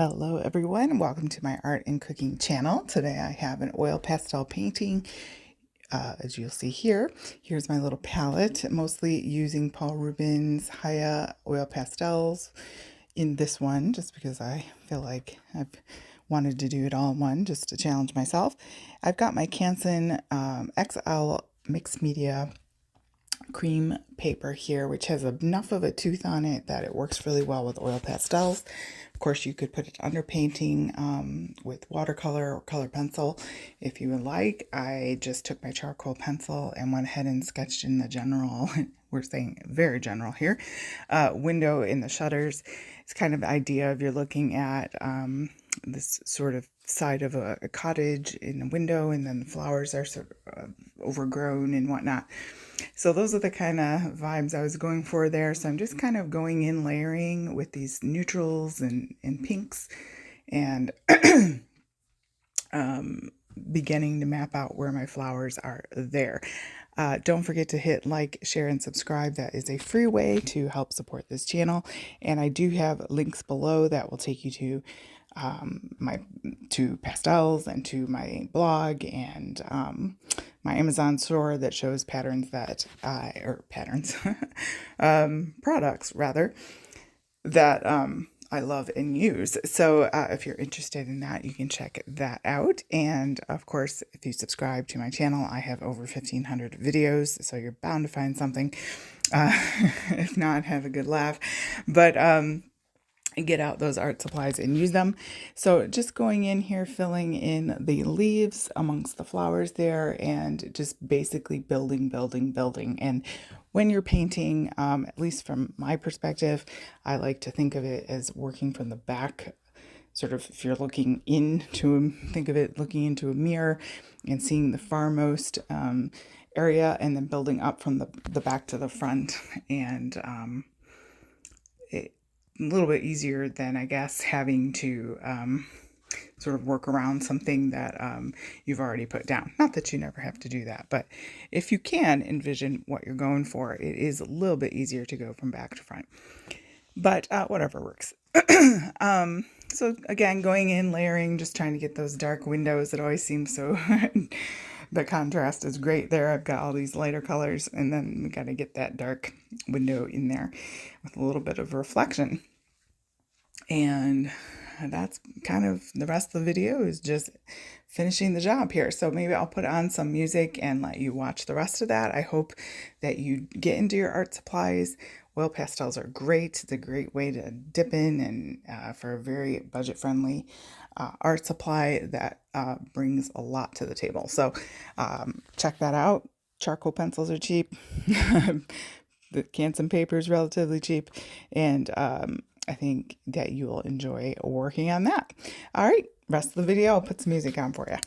Hello everyone, welcome to my art and cooking channel. Today I have an oil pastel painting. As you'll see here, here's my little palette, mostly using Paul Rubens Haya oil pastels in this one, just because I feel like I've wanted to do it all in one, just to challenge myself. I've got my Canson XL mixed media cream paper here, which has enough of a tooth on it that it works really well with oil pastels. Of course, you could put it under painting with watercolor or color pencil if you would like. I just took my charcoal pencil and went ahead and sketched in the general, we're saying very general here, window in the shutters. It's kind of the idea of you're looking at this sort of side of a cottage in a window, and then the flowers are sort of overgrown and whatnot. So those are the kind of vibes I was going for there. So I'm just kind of going in layering with these neutrals and pinks and beginning to map out where my flowers are there. Don't forget to hit like, share, and subscribe. That is a free way to help support this channel. And I do have links below that will take you to my pastels and to my blog and my Amazon store that shows patterns that products rather, that I love and use. So if you're interested in that, you can check that out. And of course, if you subscribe to my channel, I have over 1,500 videos, so you're bound to find something. If not, have a good laugh. But get out those art supplies and use them. So just going in here, filling in the leaves amongst the flowers there, and just basically building. And when you're painting, at least from my perspective, I like to think of it as working from the back. Sort of, if you're looking into, think of it looking into a mirror and seeing the farmost area, and then building up from the back to the front. And a little bit easier than, I guess, having to sort of work around something that you've already put down. Not that you never have to do that, but if you can envision what you're going for, it is a little bit easier to go from back to front. But whatever works. So again, going in, layering, just trying to get those dark windows. It always seems so... The contrast is great there. I've got all these lighter colors, and then we got to get that dark window in there with a little bit of reflection. And that's kind of the rest of the video, is just finishing the job here. So maybe I'll put on some music and let you watch the rest of that. I hope that you get into your art supplies. Oil pastels are great. It's a great way to dip in, and for a very budget-friendly art supply that brings a lot to the table. So check that out. Charcoal pencils are cheap. The Canson paper is relatively cheap, and I think that you will enjoy working on that. All right, rest of the video, I'll put some music on for you.